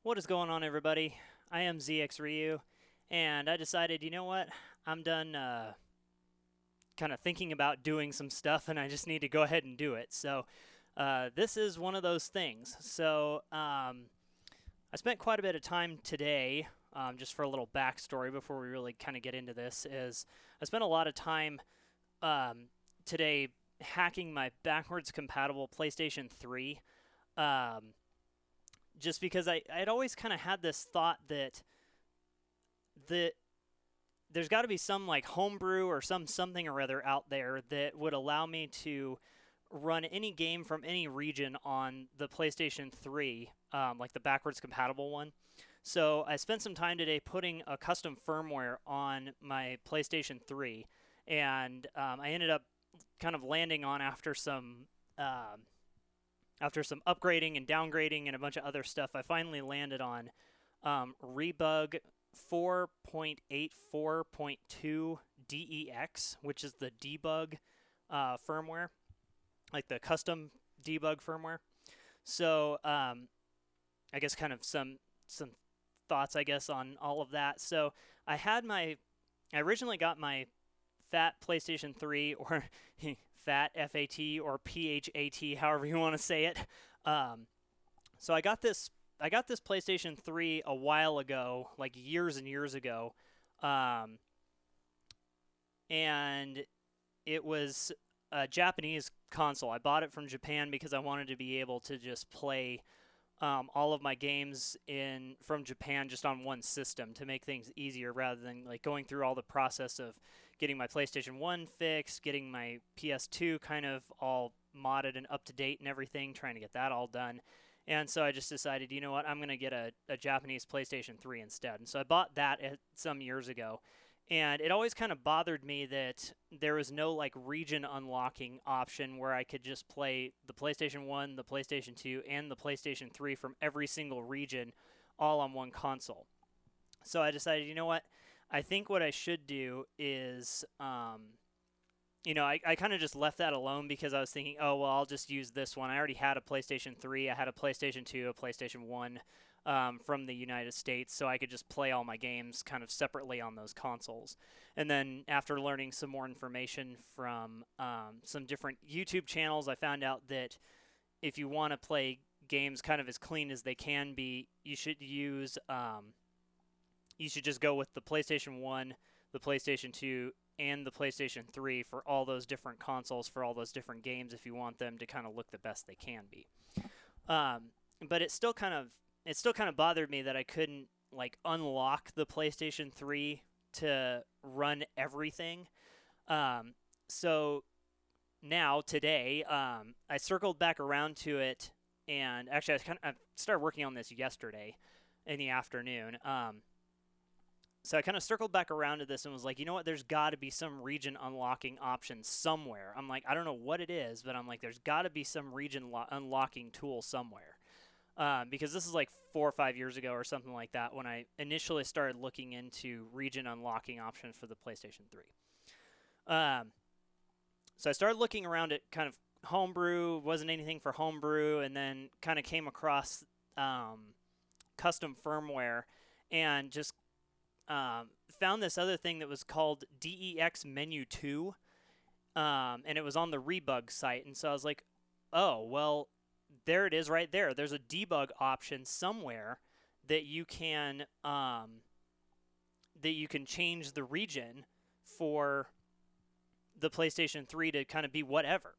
What is going on, everybody? I am ZXRyuu, and I decided, you know what? I'm done kind of thinking about doing some stuff, and I just need to go ahead and do it. So, this is one of those things. I spent quite a bit of time today, just for a little backstory before we really kind of get into this, is I spent a lot of time today hacking my backwards compatible PlayStation 3. Um, just because I'd always kind of had this thought that the there's got to be some like homebrew or something or other out there that would allow me to run any game from any region on the PlayStation 3, like the backwards compatible one. So I spent some time today putting a custom firmware on my PlayStation 3, and I ended up kind of landing on after some upgrading and downgrading and a bunch of other stuff, I finally landed on Rebug 4.84.2 DEX, which is the debug firmware, like the custom debug firmware. So I guess kind of some thoughts, I guess, on all of that. So I originally got my fat PlayStation 3 or fat FAT or PHAT, however you want to say it. So I got this PlayStation 3 a while ago, like years and years ago, and it was a Japanese console. I bought it from Japan because I wanted to be able to just play all of my games from Japan just on one system to make things easier rather than like going through all the process of getting my PlayStation 1 fixed, getting my PS2 kind of all modded and up to date and everything, trying to get that all done. And so I just decided, you know what, I'm going to get a Japanese PlayStation 3 instead. And so I bought that some years ago. And it always kind of bothered me that there was no like region unlocking option where I could just play the PlayStation 1, the PlayStation 2, and the PlayStation 3 from every single region all on one console. So I decided, you know what? I think what I should do is, I kind of just left that alone because I was thinking, oh, well, I'll just use this one. I already had a PlayStation 3. I had a PlayStation 2, a PlayStation 1 from the United States, so I could just play all my games kind of separately on those consoles. And then after learning some more information from some different YouTube channels, I found out that if you want to play games kind of as clean as they can be, you should just go with the PlayStation 1, the PlayStation 2, and the PlayStation 3 for all those different consoles, for all those different games, if you want them to kind of look the best they can be. But it still kind of bothered me that I couldn't like unlock the PlayStation 3 to run everything. So now today, I circled back around to it, and actually I started working on this yesterday in the afternoon. So I kind of circled back around to this and was like, you know what, there's got to be some region unlocking option somewhere. I'm like, I don't know what it is, but I'm like, there's got to be some region unlocking tool somewhere. Because this is like 4 or 5 years ago or something like that when I initially started looking into region unlocking options for the PlayStation 3. So I started looking around at kind of homebrew, wasn't anything for homebrew, and then kind of came across custom firmware and just found this other thing that was called DEX Menu 2, and it was on the Rebug site. And so I was like, oh, well, there it is right there. There's a debug option somewhere that you can change the region for the PlayStation 3 to kind of be whatever.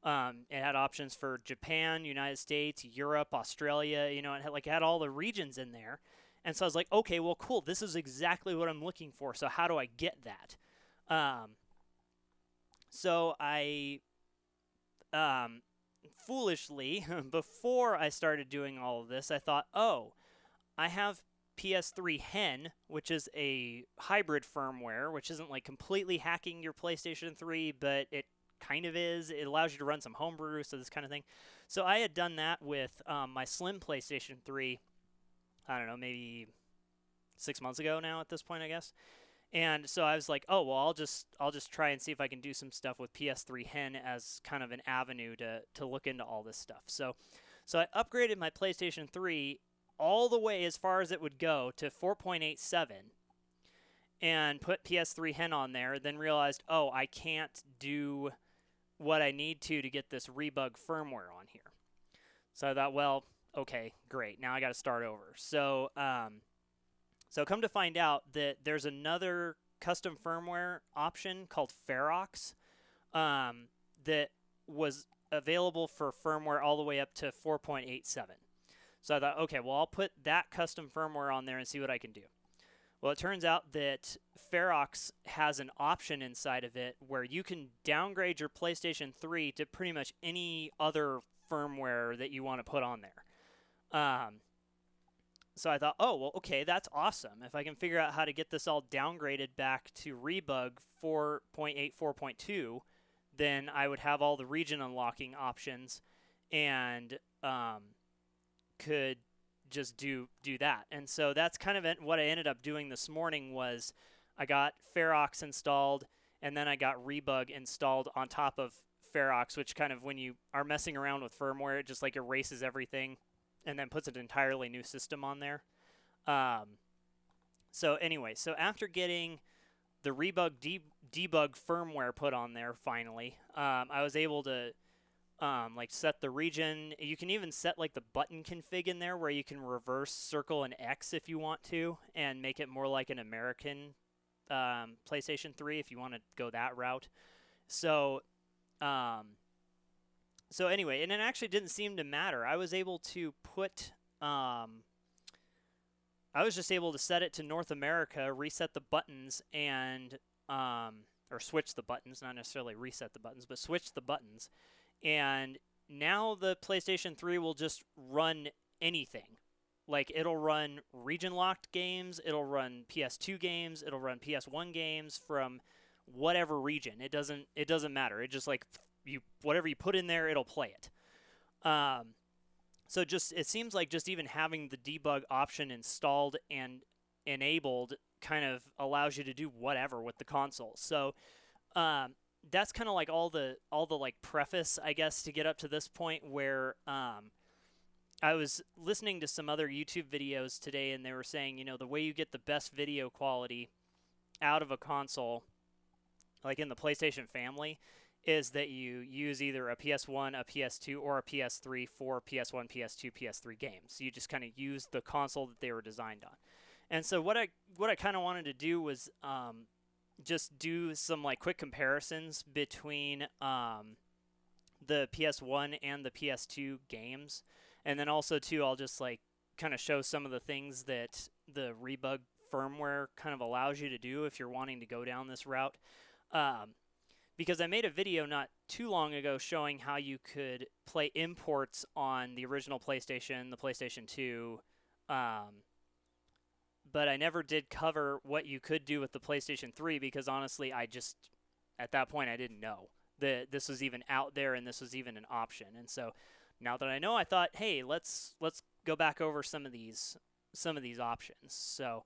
It had options for Japan, United States, Europe, Australia. It had all the regions in there. And so I was like, okay, well, cool. This is exactly what I'm looking for. So how do I get that? So I foolishly, before I started doing all of this, I thought, oh, I have PS3 Hen, which is a hybrid firmware, which isn't like completely hacking your PlayStation 3, but it kind of is. It allows you to run some homebrew, so this kind of thing. So I had done that with my slim PlayStation 3, I don't know, maybe 6 months ago now at this point, I guess. And so I was like, oh, well, I'll just try and see if I can do some stuff with PS3 Hen as kind of an avenue to look into all this stuff. So I upgraded my PlayStation 3 all the way as far as it would go to 4.87 and put PS3 Hen on there, then realized, oh, I can't do what I need to get this rebug firmware on here. So I thought, well, okay, great. Now I got to start over. So, so come to find out that there's another custom firmware option called Ferox that was available for firmware all the way up to 4.87. So I thought, okay, well, I'll put that custom firmware on there and see what I can do. Well, it turns out that Ferox has an option inside of it where you can downgrade your PlayStation 3 to pretty much any other firmware that you want to put on there. So I thought, oh, well, okay, that's awesome. If I can figure out how to get this all downgraded back to rebug 4.8, 4.2, then I would have all the region unlocking options and could just do that. And so that's kind of what I ended up doing this morning was I got Ferox installed, and then I got rebug installed on top of Ferox, which kind of when you are messing around with firmware, it just like erases everything and then puts an entirely new system on there. So anyway, so after getting the rebug debug firmware put on there finally, I was able to like set the region. You can even set like the button config in there where you can reverse circle and X if you want to and make it more like an American PlayStation 3 if you want to go that route. So so anyway, and it actually didn't seem to matter. I was able to put I was just able to set it to North America, reset the buttons, and or switch the buttons, not necessarily reset the buttons, but switch the buttons. And now the PlayStation 3 will just run anything. Like, it'll run region-locked games, it'll run PS2 games, it'll run PS1 games from whatever region. It doesn't matter. It just, like, whatever you put in there, it'll play it. So just it seems like just even having the debug option installed and enabled kind of allows you to do whatever with the console. So that's kind of like all the like preface, I guess, to get up to this point where I was listening to some other YouTube videos today, and they were saying, you know, the way you get the best video quality out of a console, like in the PlayStation family, is that you use either a PS1, a PS2, or a PS3 for PS1, PS2, PS3 games. You just kind of use the console that they were designed on. And so what I kind of wanted to do was just do some like quick comparisons between the PS1 and the PS2 games. And then also too, I'll just like kind of show some of the things that the rebug firmware kind of allows you to do if you're wanting to go down this route. Because I made a video not too long ago showing how you could play imports on the original PlayStation, the PlayStation 2, but I never did cover what you could do with the PlayStation 3 because honestly, at that point, I didn't know that this was even out there and this was even an option. And so now that I know, I thought, hey, let's go back over some of these options. So,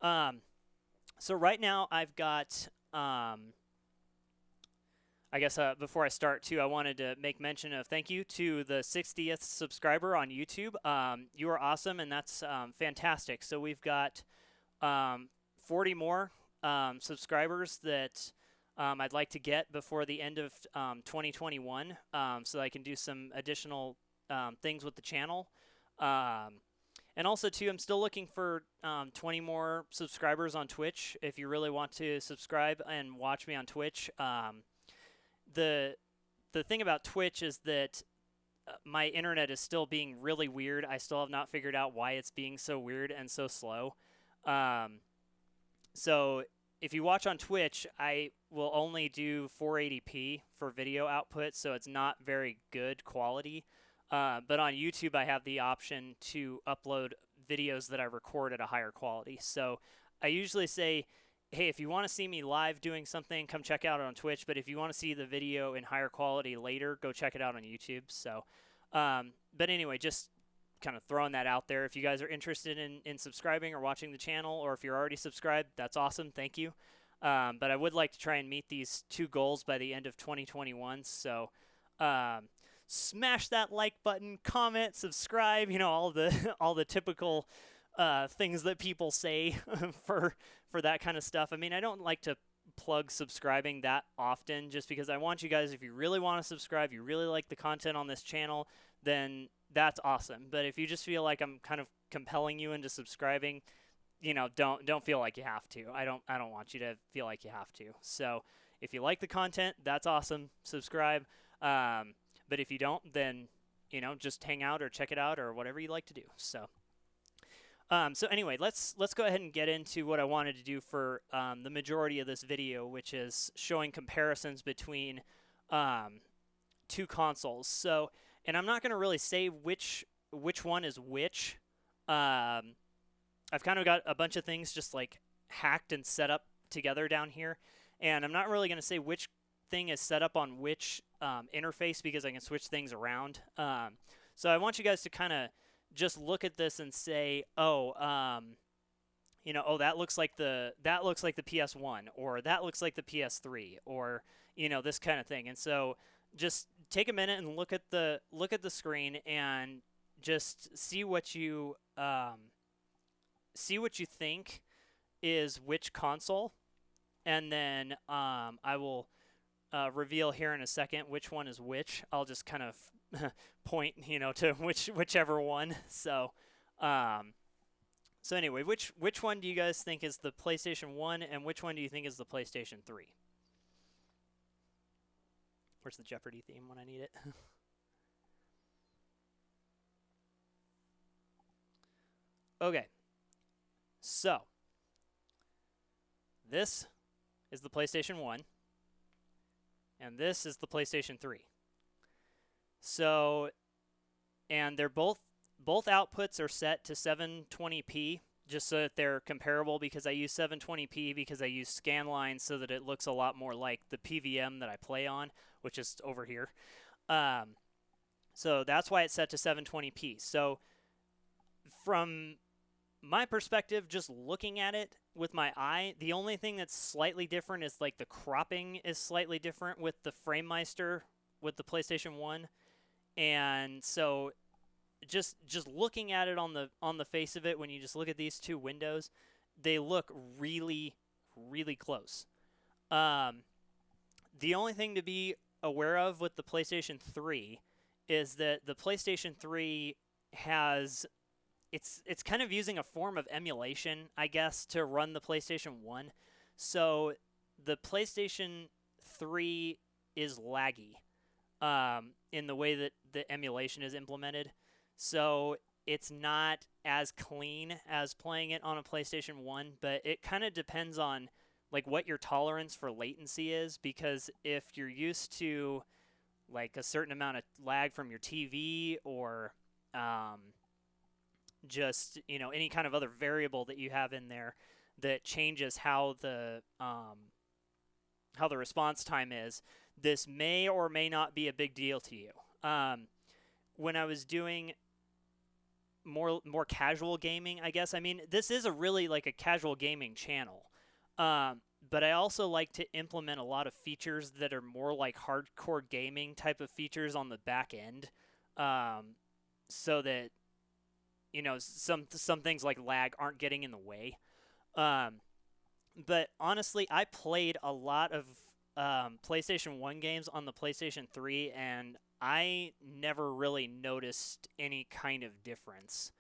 so right now I've got. I guess before I start, too, I wanted to make mention of thank you to the 60th subscriber on YouTube. You are awesome, and that's fantastic. So we've got 40 more subscribers that I'd like to get before the end of 2021 so I can do some additional things with the channel. And also, too, I'm still looking for 20 more subscribers on Twitch. If you really want to subscribe and watch me on Twitch, the thing about Twitch is that my internet is still being really weird. I still have not figured out why it's being so weird and so slow. So if you watch on Twitch, I will only do 480p for video output, so it's not very good quality. But on YouTube, I have the option to upload videos that I record at a higher quality. So I usually say, hey, if you want to see me live doing something, come check out it on Twitch. But if you want to see the video in higher quality later, go check it out on YouTube. So, but anyway, just kind of throwing that out there. If you guys are interested in subscribing or watching the channel, or if you're already subscribed, that's awesome. Thank you. But I would like to try and meet these two goals by the end of 2021. So, smash that like button, comment, subscribe, all the all the typical things that people say for that kind of stuff. I mean, I don't like to plug subscribing that often just because I want you guys, if you really want to subscribe, you really like the content on this channel, then that's awesome. But if you just feel like I'm kind of compelling you into subscribing, don't feel like you have to. I don't want you to feel like you have to. So if you like the content, that's awesome. Subscribe. But if you don't, then just hang out or check it out or whatever you like to do. So anyway, let's go ahead and get into what I wanted to do for the majority of this video, which is showing comparisons between two consoles. So, and I'm not going to really say which one is which. I've kind of got a bunch of things just like hacked and set up together down here, and I'm not really going to say which thing is set up on which interface because I can switch things around. So I want you guys to kind of just look at this and say, oh, that looks like the PS1, or that looks like the PS3, or this kind of thing. And so just take a minute and look at the screen and just see what you think is which console, and then I will reveal here in a second which one is which. I'll just kind of point, to whichever one. So, so anyway, which one do you guys think is the PlayStation 1, and which one do you think is the PlayStation 3? Where's the Jeopardy theme when I need it? Okay. So, this is the PlayStation 1, and this is the PlayStation 3. So, and they're both outputs are set to 720p, just so that they're comparable, because I use 720p because I use scanlines so that it looks a lot more like the PVM that I play on, which is over here. So that's why it's set to 720p. So from my perspective, just looking at it with my eye, the only thing that's slightly different is like the cropping is slightly different with the FrameMeister with the PlayStation 1. And so just looking at it on the face of it, when you just look at these two windows, they look really, really close. The only thing to be aware of with the PlayStation 3 is that the PlayStation 3 has it's kind of using a form of emulation, I guess, to run the PlayStation 1. So the PlayStation 3 is laggy in the way that the emulation is implemented. So it's not as clean as playing it on a PlayStation 1, but it kind of depends on like what your tolerance for latency is, because if you're used to like a certain amount of lag from your TV, or just any kind of other variable that you have in there that changes how the response time is, this may or may not be a big deal to you. When I was doing more casual gaming, I guess, I mean, this is a really like a casual gaming channel, but I also like to implement a lot of features that are more like hardcore gaming type of features on the back end, so that some things like lag aren't getting in the way. But honestly, I played a lot of PlayStation 1 games on the PlayStation 3, and I never really noticed any kind of difference.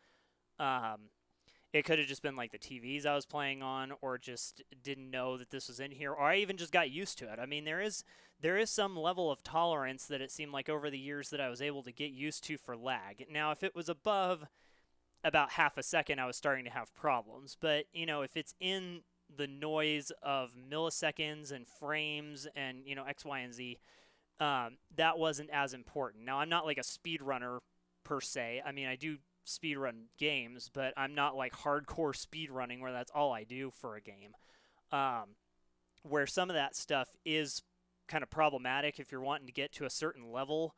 It could have just been like the TVs I was playing on, or just didn't know that this was in here, or I even just got used to it. I mean, there is some level of tolerance that it seemed like over the years that I was able to get used to for lag. Now, if it was above about half a second, I was starting to have problems. But, if it's in the noise of milliseconds and frames and, X, Y, and Z, that wasn't as important. Now, I'm not like a speedrunner per se. I mean, I do speedrun games, but I'm not like hardcore speedrunning where that's all I do for a game. Where some of that stuff is kind of problematic if you're wanting to get to a certain level.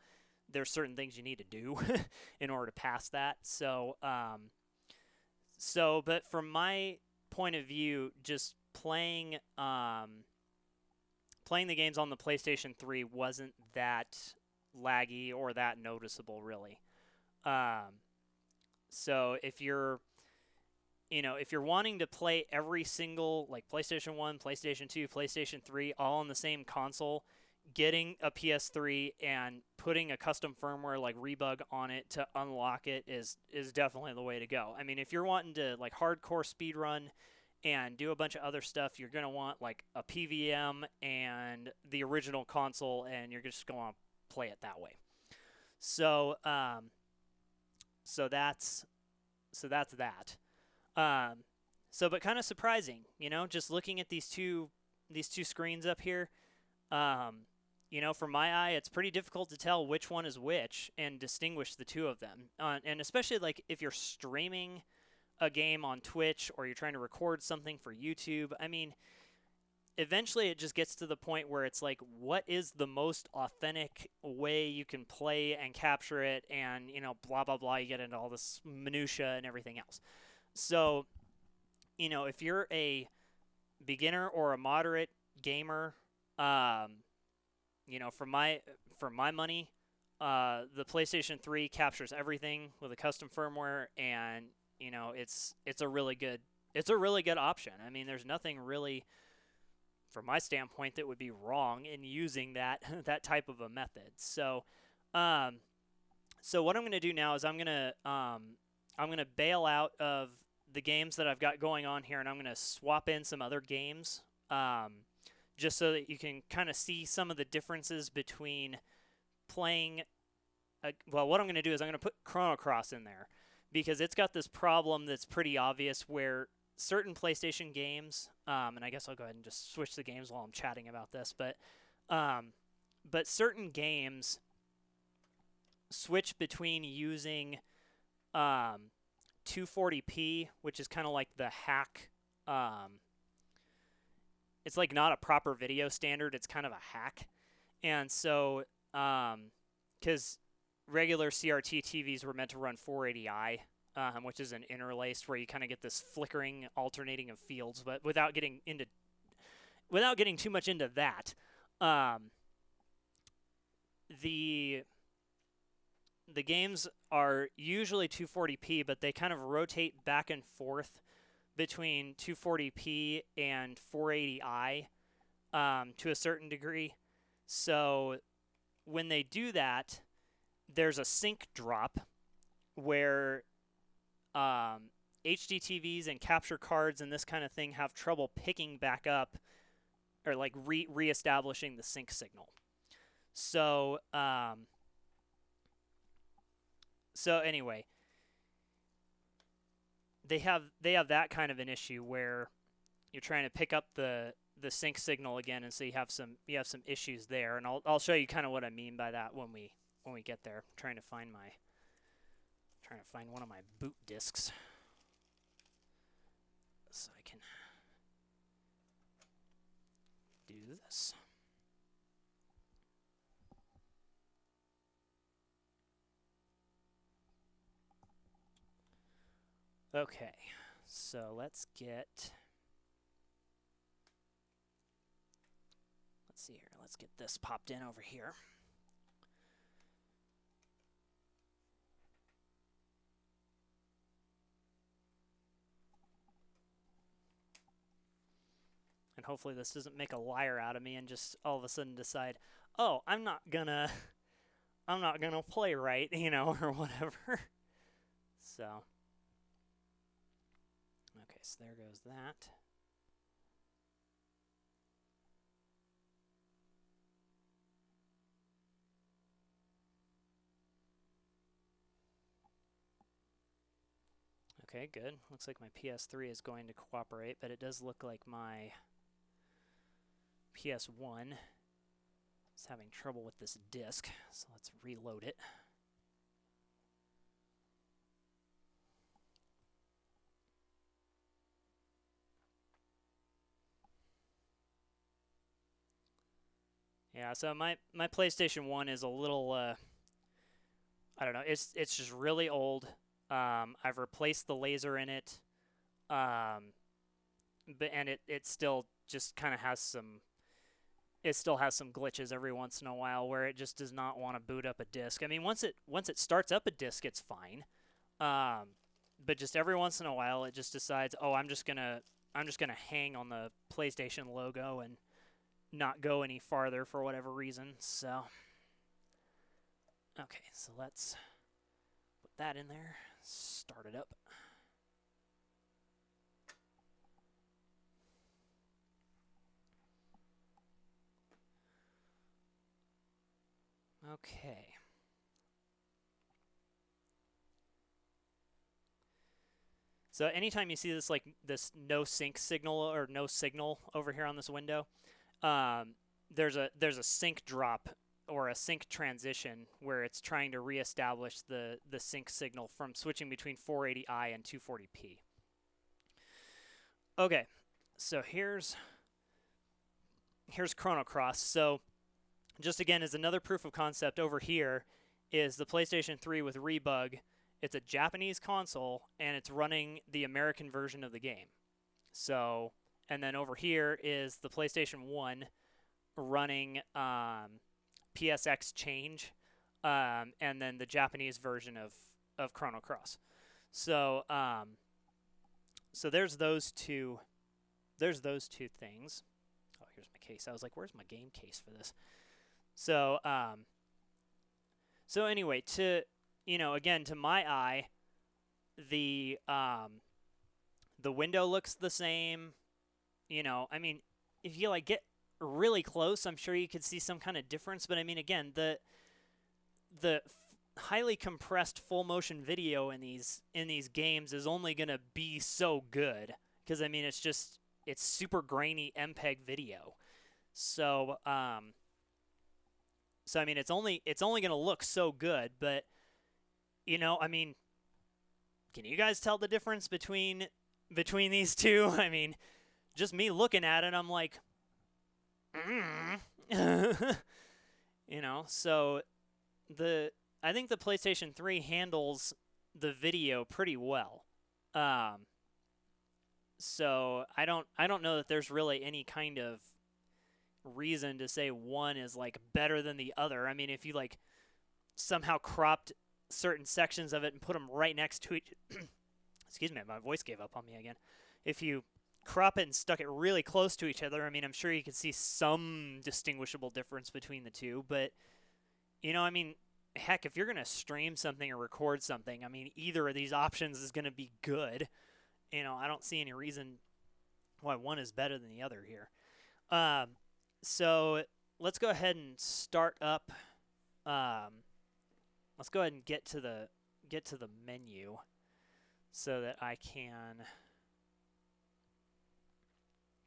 There's certain things you need to do in order to pass that. So, but from my point of view, just playing the games on the PlayStation 3 wasn't that laggy or that noticeable, really. Um, so if you're wanting to play every single, like, PlayStation 1, PlayStation 2, PlayStation 3 all on the same console, getting a PS3 and putting a custom firmware like Rebug on it to unlock it is definitely the way to go. I mean, if you're wanting to, like, hardcore speedrun and do a bunch of other stuff, you're going to want, like, a PVM and the original console, and you're just going to play it that way. So so that's that. Um, but kind of surprising, just looking at these two screens up here. Um, from my eye, it's pretty difficult to tell which one is which and distinguish the two of them. And especially, like, if you're streaming a game on Twitch or you're trying to record something for YouTube. I mean, eventually it just gets to the point where it's like, what is the most authentic way you can play and capture it, and blah blah blah. You get into all this minutia and everything else. So, if you're a beginner or a moderate gamer, for my money, the PlayStation 3 captures everything with a custom firmware, and it's a really good option. I mean, there's nothing really, from my standpoint, that would be wrong in using that that type of a method. So, what I'm going to do now is I'm going to bail out of the games that I've got going on here, and I'm going to swap in some other games, just so that you can kind of see some of the differences between playing. What I'm going to do is I'm going to put Chrono Cross in there, because it's got this problem that's pretty obvious where certain PlayStation games, and I guess I'll go ahead and just switch the games while I'm chatting about this, but certain games switch between using 240p, which is kind of like the hack. It's like not a proper video standard. It's kind of a hack. And so, because regular CRT TVs were meant to run 480i, which is an interlaced, where you kind of get this flickering, alternating of fields. But without getting too much into that, the games are usually 240p, but they kind of rotate back and forth between 240p and 480i to a certain degree. So when they do that, there's a sync drop where HD TVs and capture cards and this kind of thing have trouble picking back up, or like reestablishing the sync signal. So anyway, they have that kind of an issue where you're trying to pick up the sync signal again, and so you have some issues there, and I'll show you kind of what I mean by that when we get there. I'm trying to find one of my boot discs so I can do this. Okay, so let's see here. Let's get this popped in over here. And hopefully this doesn't make a liar out of me and just all of a sudden decide, oh, I'm not gonna play right, or whatever. So, okay, so there goes that. Okay, good. Looks like my PS3 is going to cooperate, but it does look like my PS1 is having trouble with this disc, so let's reload it. Yeah, so my PlayStation 1 is a little, I don't know, it's just really old. I've replaced the laser in it, but it still just kind of has some it still has some glitches every once in a while where it just does not want to boot up a disk. I mean, once it starts up a disk, it's fine. But just every once in a while, it just decides, oh, I'm just gonna hang on the PlayStation logo and not go any farther for whatever reason. So, okay, so let's put that in there. Start it up. Okay. So anytime you see this like this no sync signal or no signal over here on this window, there's a sync drop or a sync transition where it's trying to reestablish the sync signal from switching between 480i and 240p. Okay, so here's Chrono Cross. So just again as another proof of concept, over here is the PlayStation 3 with Rebug. It's a Japanese console, and it's running the American version of the game. So, and then over here is the PlayStation 1 running PSX Change, and then the Japanese version of Chrono Cross. So, so there's those two. There's those two things. Oh, here's my case. I was like, where's my game case for this? So, so anyway, again, to my eye, the window looks the same. I mean, if you like get really close, I'm sure you could see some kind of difference. But I mean, again, the highly compressed full motion video in these games is only gonna be so good because I mean, it's super grainy MPEG video. So so I mean, it's only gonna look so good, but I mean, can you guys tell the difference between these two? I mean, just me looking at it, I'm like, so I think the PlayStation 3 handles the video pretty well. So I don't know that there's really any kind of reason to say one is like better than the other. I mean, if you like somehow cropped certain sections of it and put them right next to each excuse me, my voice gave up on me again. If you crop it and stuck it really close to each other, I mean, I'm sure you could see some distinguishable difference between the two, but I mean, heck, if you're going to stream something or record something, I mean, either of these options is going to be good. I don't see any reason why one is better than the other here. So let's go ahead and start up. Let's go ahead and get to the menu so that I can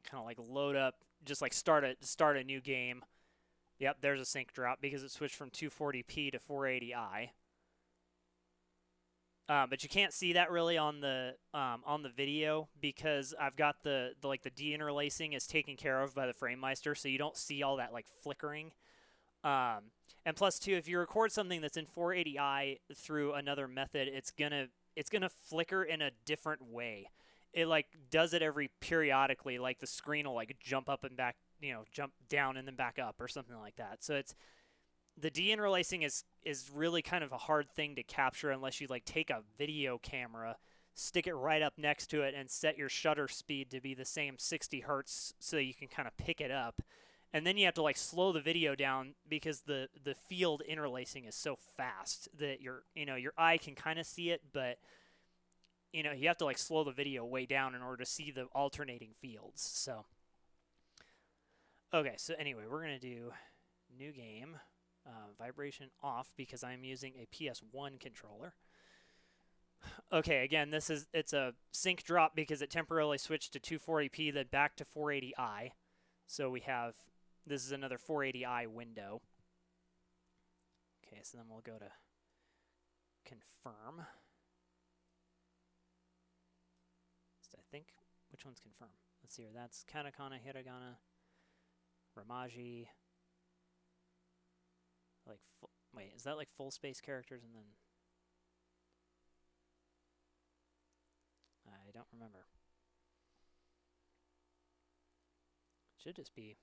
kind of like load up, just like start a new game. Yep, there's a sync drop because it switched from 240p to 480i. But you can't see that really on the video because I've got the deinterlacing is taken care of by the FrameMeister, so you don't see all that like flickering. And plus too, if you record something that's in 480i through another method, it's gonna flicker in a different way. It like does it every periodically, like the screen will like jump up and back, jump down and then back up or something like that. So it's the deinterlacing is really kind of a hard thing to capture unless you like take a video camera, stick it right up next to it, and set your shutter speed to be the same 60 hertz so you can kind of pick it up. And then you have to like slow the video down because the field interlacing is so fast that your eye can kind of see it, but you have to like slow the video way down in order to see the alternating fields. So okay, so anyway, we're gonna do new game. Vibration off because I'm using a PS1 controller. Okay, again, it's a sync drop because it temporarily switched to 240p, then back to 480i. So this is another 480i window. Okay, so then we'll go to confirm. So I think, which one's confirm? Let's see here. That's katakana, hiragana, Ramaji. Like, wait, is that like full space characters and then? I don't remember. Should just be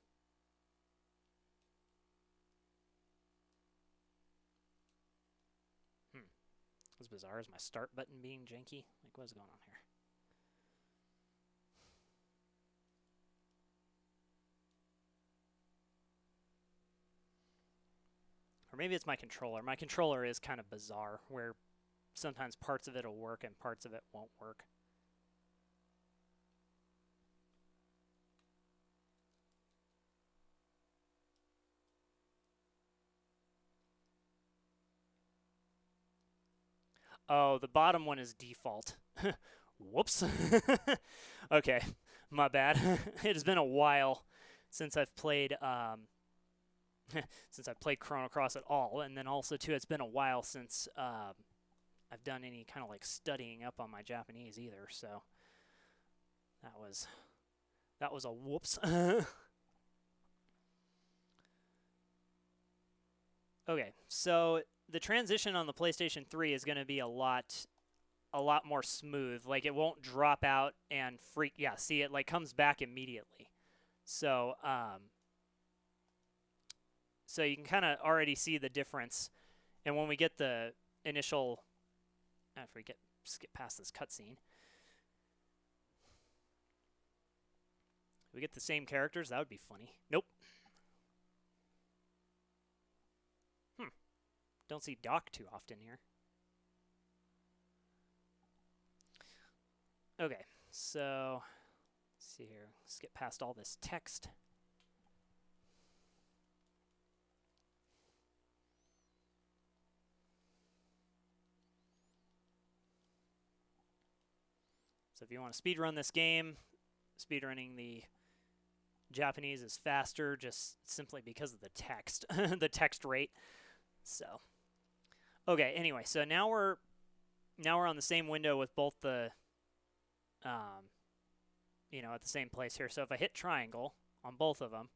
What's bizarre is my start button being janky. Like, what's going on here? Or maybe it's my controller. My controller is kind of bizarre, where sometimes parts of it will work and parts of it won't work. Oh, the bottom one is default. Whoops. Okay, my bad. It has been a while since I've played since I've played Chrono Cross at all, and then also too, it's been a while since I've done any kind of like studying up on my Japanese either. So that was a whoops. Okay, so the transition on the PlayStation 3 is going to be a lot more smooth. Like, it won't drop out and freak. Yeah, see, it like comes back immediately. So so you can kind of already see the difference. And when we get the initial, if we skip past this cutscene, we get the same characters. That would be funny. Nope. Don't see Doc too often here. Okay, so let's see here. Let's get past all this text. So if you want to speedrun this game, speedrunning the Japanese is faster just simply because of the text, the text rate. So, okay, anyway, so now we're on the same window with both the you know, at the same place here. So if I hit triangle on both of them,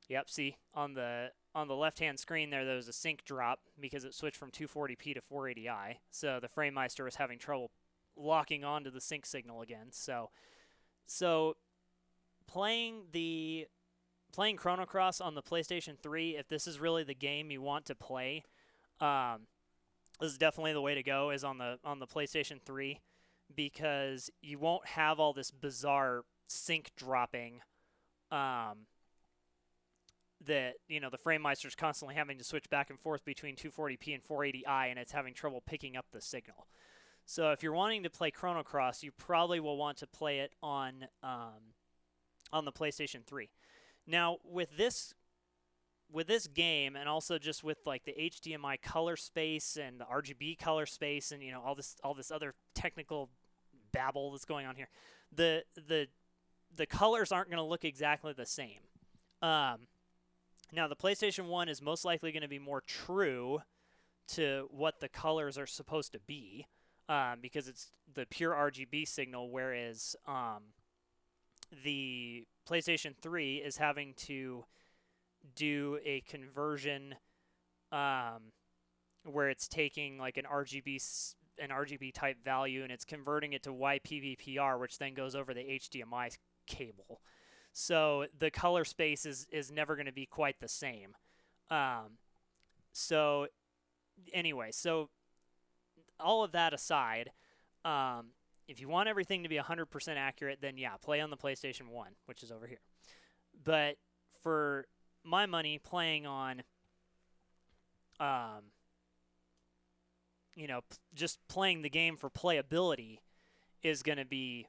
yep, see on the left-hand screen there was a sync drop because it switched from 240p to 480i. So the FrameMeister was having trouble locking onto the sync signal again. So playing Chrono Cross on the PlayStation 3, if this is really the game you want to play, this is definitely the way to go, is on the PlayStation 3, because you won't have all this bizarre sync dropping that, you know, the FrameMeister's constantly having to switch back and forth between 240p and 480i, and it's having trouble picking up the signal. So if you're wanting to play Chrono Cross, you probably will want to play it on the PlayStation 3. Now, with this game, and also just with like the HDMI color space and the RGB color space, and you know all this other technical babble that's going on here, the colors aren't going to look exactly the same. Now, the PlayStation 1 is most likely going to be more true to what the colors are supposed to be, because it's the pure RGB signal, whereas the PlayStation 3 is having to do a conversion where it's taking like an RGB type value and it's converting it to YPVPR, which then goes over the HDMI cable. So the color space is never going to be quite the same. So anyway, so all of that aside, if you want everything to be 100% accurate, then yeah, play on the PlayStation 1, which is over here. But for my money, playing on, you know, just playing the game for playability is going to be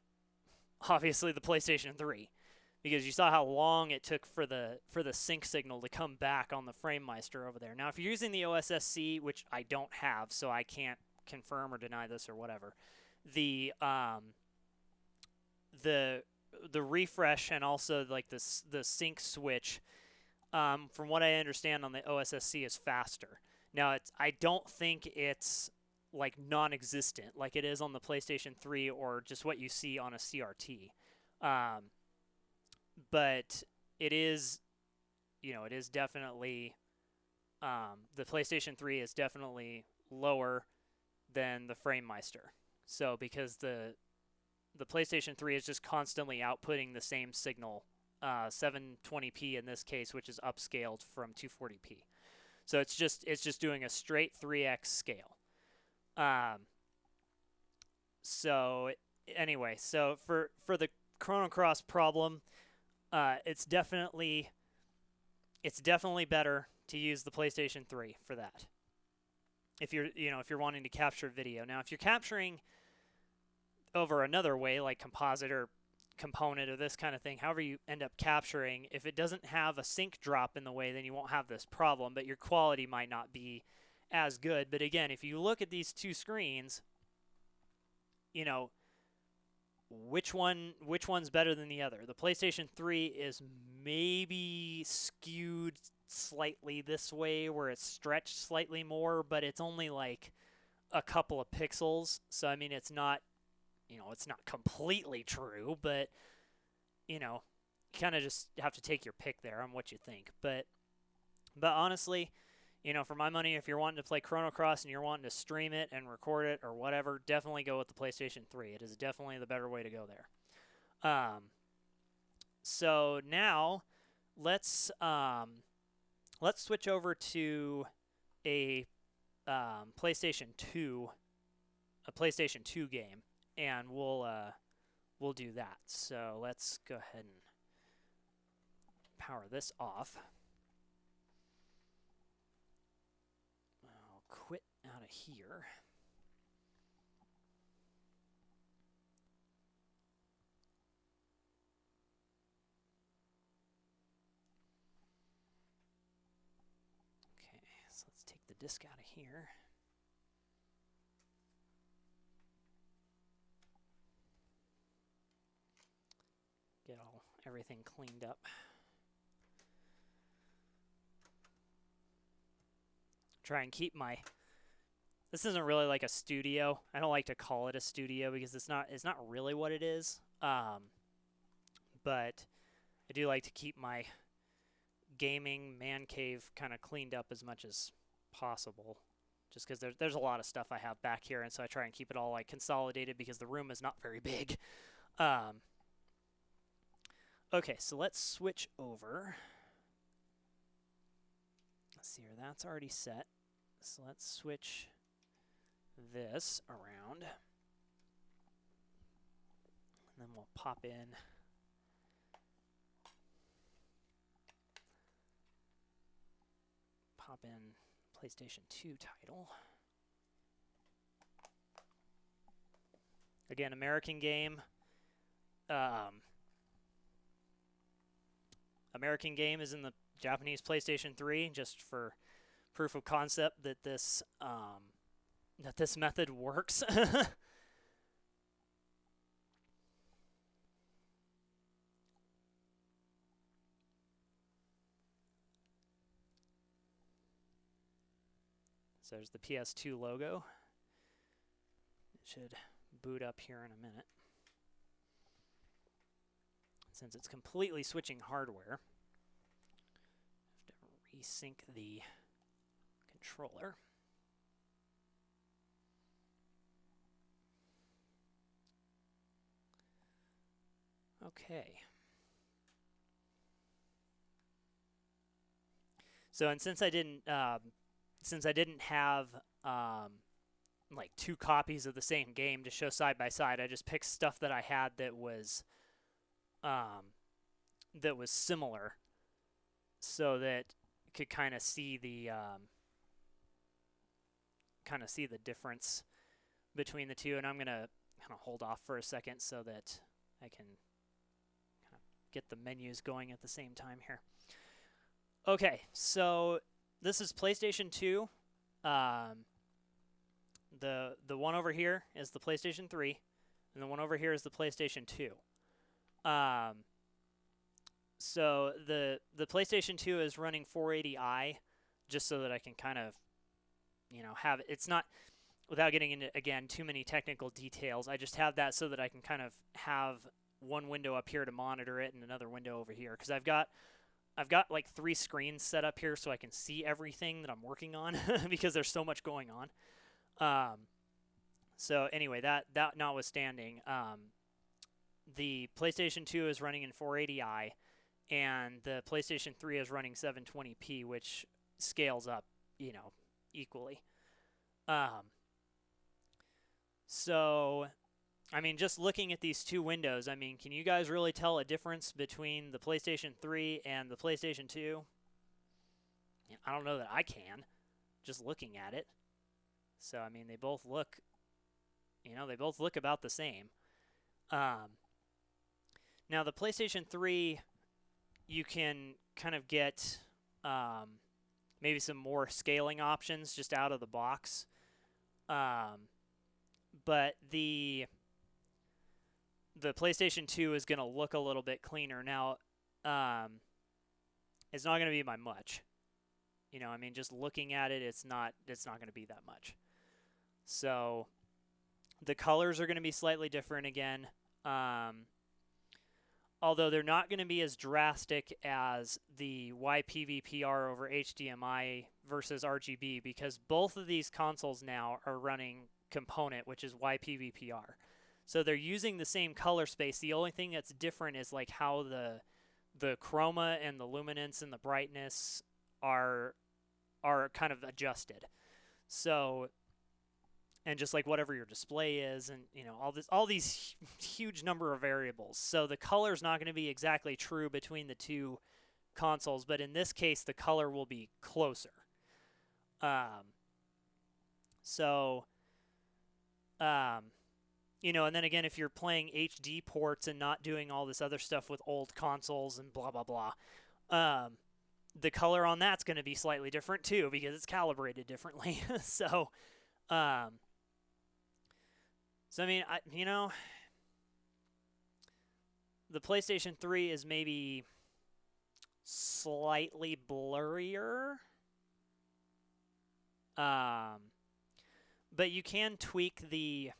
obviously the PlayStation 3, because you saw how long it took for the sync signal to come back on the FrameMeister over there. Now, if you're using the OSSC, which I don't have, so I can't confirm or deny this or whatever, the refresh and also like the sync switch, from what I understand on the OSSC, is faster. Now, I don't think it's like non-existent like it is on the PlayStation 3 or just what you see on a CRT. But it is, you know, it is definitely, the PlayStation 3 is definitely lower than the FrameMeister. So because the PlayStation 3 is just constantly outputting the same signal, 720p in this case, which is upscaled from 240p. So it's just doing a straight 3x scale. Um, so anyway, so for the Chrono Cross problem, it's definitely better to use the PlayStation 3 for that. If you're wanting to capture video. Now, if you're capturing over another way, like composite or component or this kind of thing, however you end up capturing, if it doesn't have a sync drop in the way, then you won't have this problem, but your quality might not be as good. But again, if you look at these two screens, you know, which one's better than the other? The PlayStation 3 is maybe skewed slightly this way where it's stretched slightly more, but it's only like a couple of pixels. So I mean, it's not completely true, but you kind of just have to take your pick there on what you think. But honestly, for my money, if you're wanting to play Chrono Cross and you're wanting to stream it and record it or whatever, definitely go with the PlayStation 3. It is definitely the better way to go there. So now let's switch over to a PlayStation 2 game, and we'll do that. So let's go ahead and power this off. I'll quit out of here. Okay, so let's take the disk out of here. Get everything cleaned up. Try and keep this isn't really like a studio. I don't like to call it a studio because it's not really what it is. But I do like to keep my gaming man cave kind of cleaned up as much as possible, just because there's a lot of stuff I have back here, and so I try and keep it all like consolidated because the room is not very big. Okay, so let's switch over. Let's see here, that's already set. So let's switch this around. And then we'll pop in PlayStation 2 title. Again, American game. American game is in the Japanese PlayStation 3, just for proof of concept that this method works. So there's the PS2 logo. It should boot up here in a minute. Since it's completely switching hardware, I have to resync the controller. Okay. So, and since I didn't have like two copies of the same game to show side by side, I just picked stuff that I had that was similar, so that you could kind of see the difference between the two. And I'm gonna kind of hold off for a second so that I can kind of get the menus going at the same time here. Okay, so this is PlayStation 2. The one over here is the PlayStation 3, and the one over here is the PlayStation 2. So the PlayStation 2 is running 480i, just so that I can kind of, have it. It's not, without getting into, again, too many technical details, I just have that so that I can kind of have one window up here to monitor it and another window over here, because I've got like 3 screens set up here so I can see everything that I'm working on because there's so much going on. So anyway, that notwithstanding, the PlayStation 2 is running in 480i, and the PlayStation 3 is running 720p, which scales up, equally. So, I mean, just looking at these two windows, I mean, can you guys really tell a difference between the PlayStation 3 and the PlayStation 2? Yeah, I don't know that I can, just looking at it. So, I mean, they both look, they both look about the same. Now, the PlayStation 3, you can kind of get maybe some more scaling options just out of the box. But the PlayStation 2 is going to look a little bit cleaner. Now, it's not going to be by much. I mean, just looking at it, it's not going to be that much. So the colors are going to be slightly different again. Although they're not going to be as drastic as the YPVPR over HDMI versus RGB, because both of these consoles now are running component, which is YPVPR. So they're using the same color space. The only thing that's different is like how the chroma and the luminance and the brightness are kind of adjusted. So, and just like whatever your display is, and all these huge number of variables. So the color is not going to be exactly true between the two consoles, but in this case, the color will be closer. And then again, if you're playing HD ports and not doing all this other stuff with old consoles and blah blah blah, the color on that's going to be slightly different too, because it's calibrated differently. So I mean, the PlayStation 3 is maybe slightly blurrier. But you can tweak the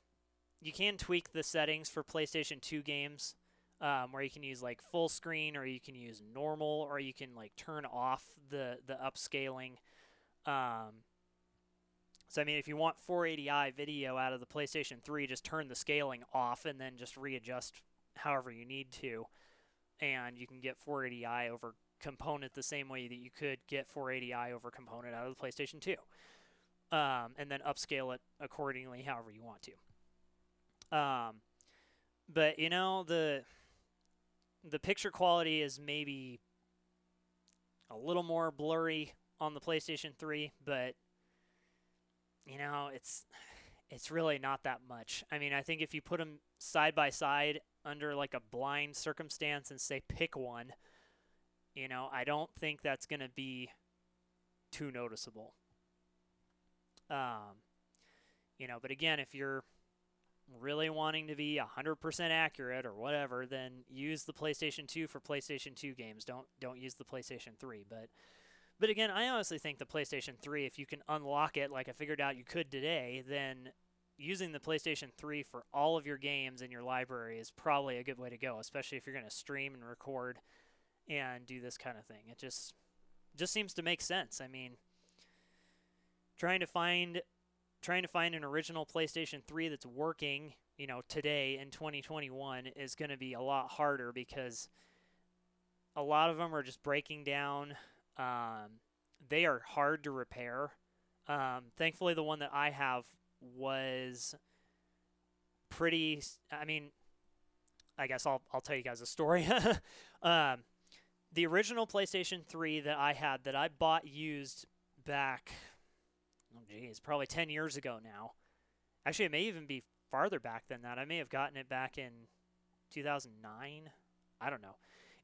settings for PlayStation 2 games, where you can use like full screen, or you can use normal, or you can like turn off the upscaling. So I mean, if you want 480i video out of the PlayStation 3, just turn the scaling off and then just readjust however you need to, and you can get 480i over component the same way that you could get 480i over component out of the PlayStation 2, and then upscale it accordingly however you want to. But the picture quality is maybe a little more blurry on the PlayStation 3, but it's really not that much. I mean, I think if you put them side by side under like a blind circumstance and say pick one, I don't think that's going to be too noticeable. But again, if you're really wanting to be 100% accurate or whatever, then use the PlayStation 2 for PlayStation 2 games. Don't use the PlayStation 3. But again, I honestly think the PlayStation 3, if you can unlock it like I figured out you could today, then using the PlayStation 3 for all of your games in your library is probably a good way to go, especially if you're going to stream and record and do this kind of thing. It just seems to make sense. I mean, trying to find an original PlayStation 3 that's working, today in 2021 is going to be a lot harder, because a lot of them are just breaking down. They are hard to repair. Thankfully, the one that I have was pretty. I mean, I guess I'll tell you guys a story. The original PlayStation 3 that I had, that I bought used back, probably 10 years ago now. Actually, it may even be farther back than that. I may have gotten it back in 2009. I don't know.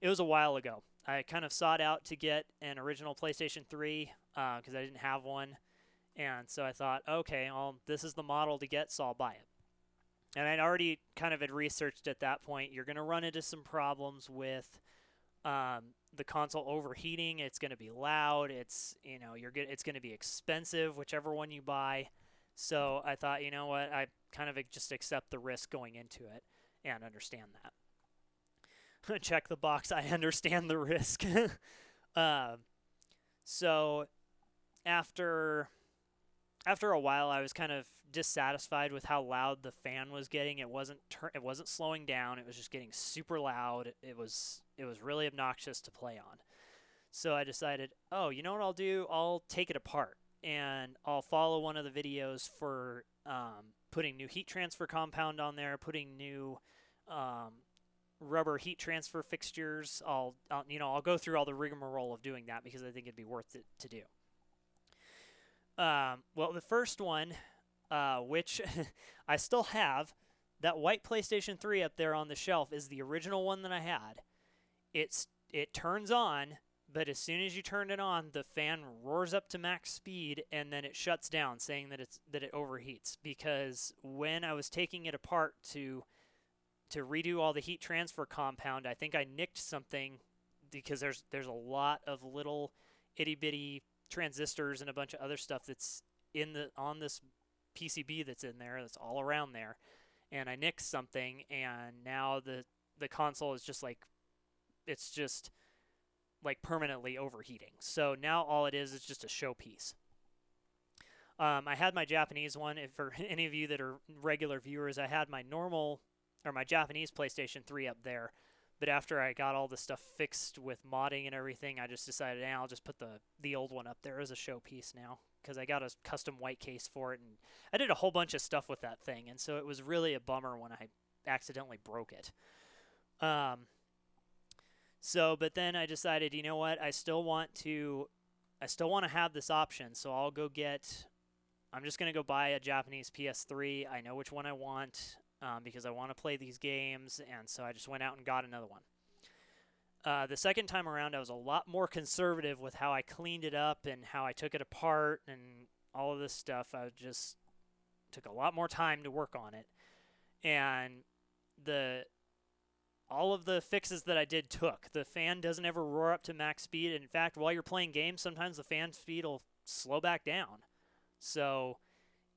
It was a while ago. I kind of sought out to get an original PlayStation 3 because I didn't have one. And so I thought, okay, this is the model to get, so I'll buy it. And I'd already kind of had researched at that point, you're going to run into some problems with the console overheating. It's going to be loud. It's going to be expensive, whichever one you buy. So I thought, you know what, I kind of just accept the risk going into it and understand that. Check the box. I understand the risk. So after a while, I was kind of dissatisfied with how loud the fan was getting. It wasn't slowing down. It was just getting super loud. It was really obnoxious to play on. So I decided, you know what I'll do? I'll take it apart, and I'll follow one of the videos for putting new heat transfer compound on there, putting new rubber heat transfer fixtures. I'll go through all the rigmarole of doing that because I think it'd be worth it to do. Well, the first one, which I still have, that white PlayStation 3 up there on the shelf is the original one that I had. It turns on, but as soon as you turn it on, the fan roars up to max speed and then it shuts down, saying that it overheats. Because when I was taking it apart to redo all the heat transfer compound, I think I nicked something, because there's a lot of little itty bitty transistors and a bunch of other stuff that's on this PCB that's in there, that's all around there, and I nicked something, and now the console is just like, it's just like permanently overheating. So now all it is just a showpiece. I had my Japanese one. If for any of you that are regular viewers, I had my Japanese PlayStation 3 up there. But after I got all the stuff fixed with modding and everything, I just decided, I'll just put the old one up there as a showpiece now, because I got a custom white case for it, and I did a whole bunch of stuff with that thing, and so it was really a bummer when I accidentally broke it. But then I decided, you know what, I still want to have this option, so I'm just going to go buy a Japanese PS3. I know which one I want, because I want to play these games, and so I just went out and got another one. The second time around, I was a lot more conservative with how I cleaned it up and how I took it apart and all of this stuff. I just took a lot more time to work on it, and all of the fixes that I did took. The fan doesn't ever roar up to max speed. In fact, while you're playing games, sometimes the fan speed will slow back down. So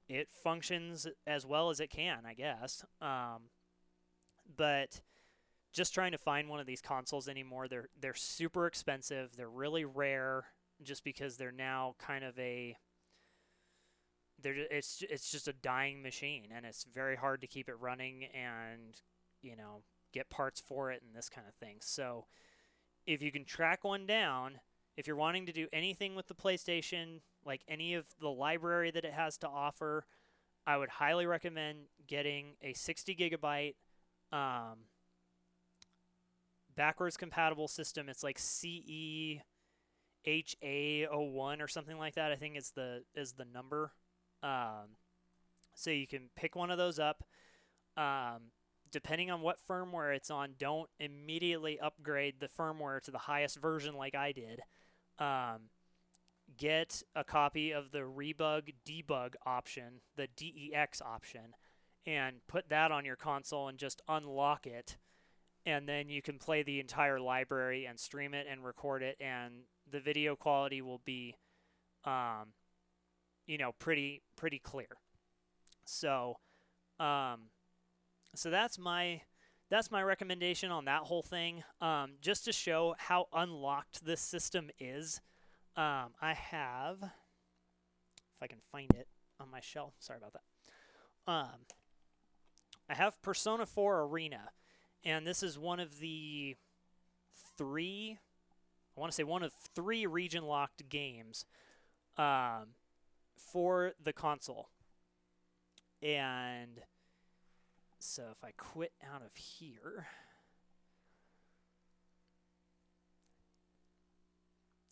it functions as well as it can, I guess. But just trying to find one of these consoles anymore, they're super expensive. They're really rare, just because they're now kind of it's just a dying machine, and it's very hard to keep it running and, get parts for it and this kind of thing. So if you can track one down, if you're wanting to do anything with the PlayStation, like any of the library that it has to offer, I would highly recommend getting a 60 gigabyte backwards compatible system. It's like CEHA01 or something like that, I think is the number. So you can pick one of those up. Depending on what firmware it's on, don't immediately upgrade the firmware to the highest version like I did. Get a copy of the Rebug Debug option, the DEX option, and put that on your console and just unlock it. And then you can play the entire library and stream it and record it, and the video quality will be, pretty clear. So, so that's my recommendation on that whole thing. Just to show how unlocked this system is, I have, if I can find it on my shelf, sorry about that. I have Persona 4 Arena, and this is one of the three region-locked games for the console. And so if I quit out of here,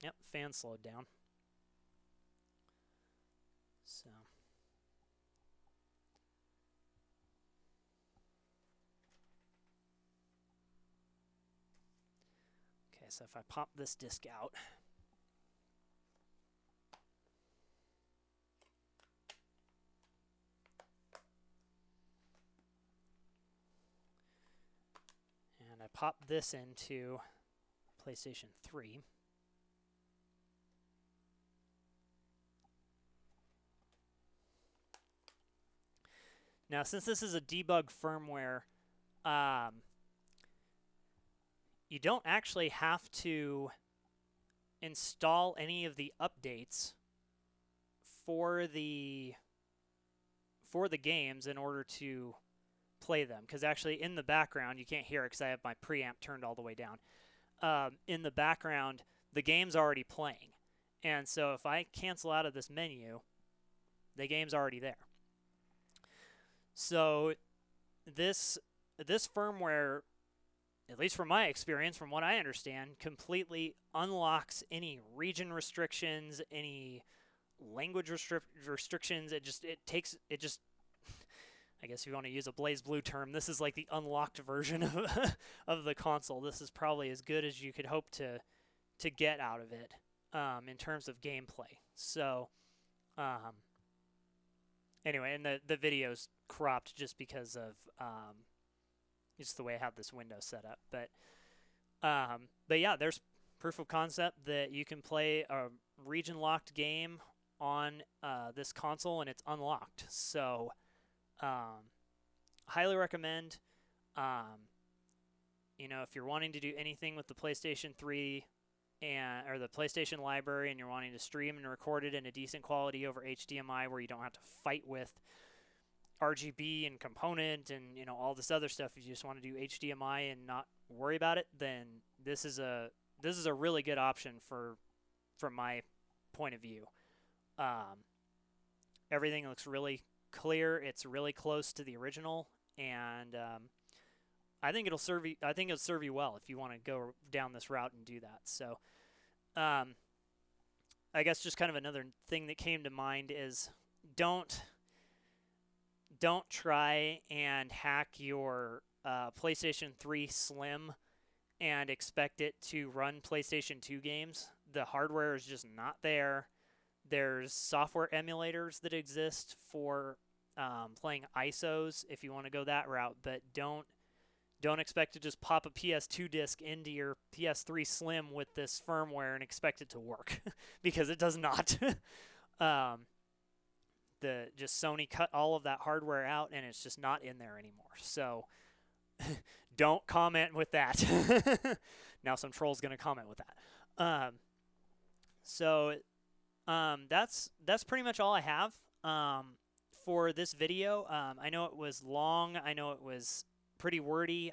yep, fan slowed down. So okay, so if I pop this disc out, and I pop this into PlayStation 3. Now, since this is a debug firmware, you don't actually have to install any of the updates for the games in order to play them, because actually in the background, you can't hear it because I have my preamp turned all the way down. In the background, the game's already playing, and so if I cancel out of this menu, the game's already there. So this firmware, at least from my experience, from what I understand, completely unlocks any region restrictions, any language restrictions. It just I guess if you want to use a BlazBlue term, this is like the unlocked version of of the console. This is probably as good as you could hope to get out of it in terms of gameplay. So anyway, and the video's cropped just because of just the way I have this window set up. But yeah, there's proof of concept that you can play a region locked game on this console, and it's unlocked. So highly recommend. If you're wanting to do anything with the PlayStation 3 or the PlayStation library, and you're wanting to stream and record it in a decent quality over HDMI, where you don't have to fight with RGB and component and all this other stuff, if you just want to do HDMI and not worry about it, then this is a really good option from my point of view. Everything looks really clear. It's really close to the original, and I think it'll serve you well if you want to go down this route and do that. So I guess just kind of another thing that came to mind is don't try and hack your PlayStation 3 Slim and expect it to run PlayStation 2 games. The hardware is just not there. There's software emulators that exist for playing ISOs if you want to go that route, but don't expect to just pop a PS2 disc into your PS3 Slim with this firmware and expect it to work because it does not. Sony cut all of that hardware out, and it's just not in there anymore. So don't comment with that. Now some troll's going to comment with that. That's pretty much all I have for this video. I know it was long. I know it was pretty wordy.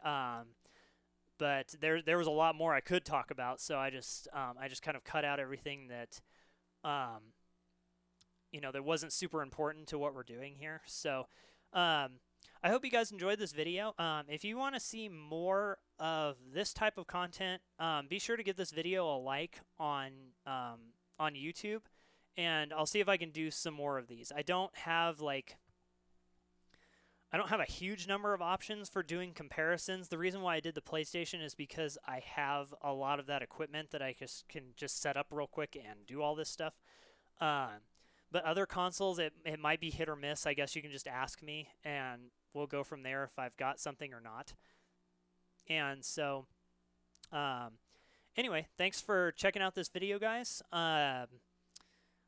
But there was a lot more I could talk about. So I just kind of cut out everything that that wasn't super important to what we're doing here. So I hope you guys enjoyed this video. If you want to see more of this type of content, be sure to give this video a like on YouTube, and I'll see if I can do some more of these. I don't have a huge number of options for doing comparisons. The reason why I did the PlayStation is because I have a lot of that equipment that I can just set up real quick and do all this stuff. But other consoles, it might be hit or miss. I guess you can just ask me, and we'll go from there if I've got something or not. And so, anyway, thanks for checking out this video, guys.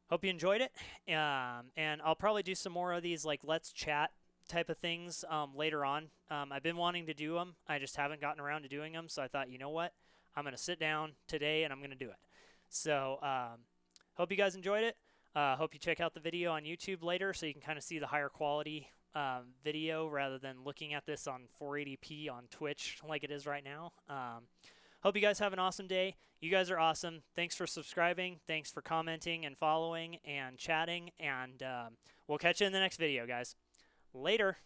Hope you enjoyed it. And I'll probably do some more of these Let's Chat type of things later on. I've been wanting to do them. I just haven't gotten around to doing them. So I thought, you know what? I'm going to sit down today, and I'm going to do it. So hope you guys enjoyed it. Hope you check out the video on YouTube later so you can kind of see the higher quality video rather than looking at this on 480p on Twitch like it is right now. Hope you guys have an awesome day. You guys are awesome. Thanks for subscribing. Thanks for commenting and following and chatting. And we'll catch you in the next video, guys. Later.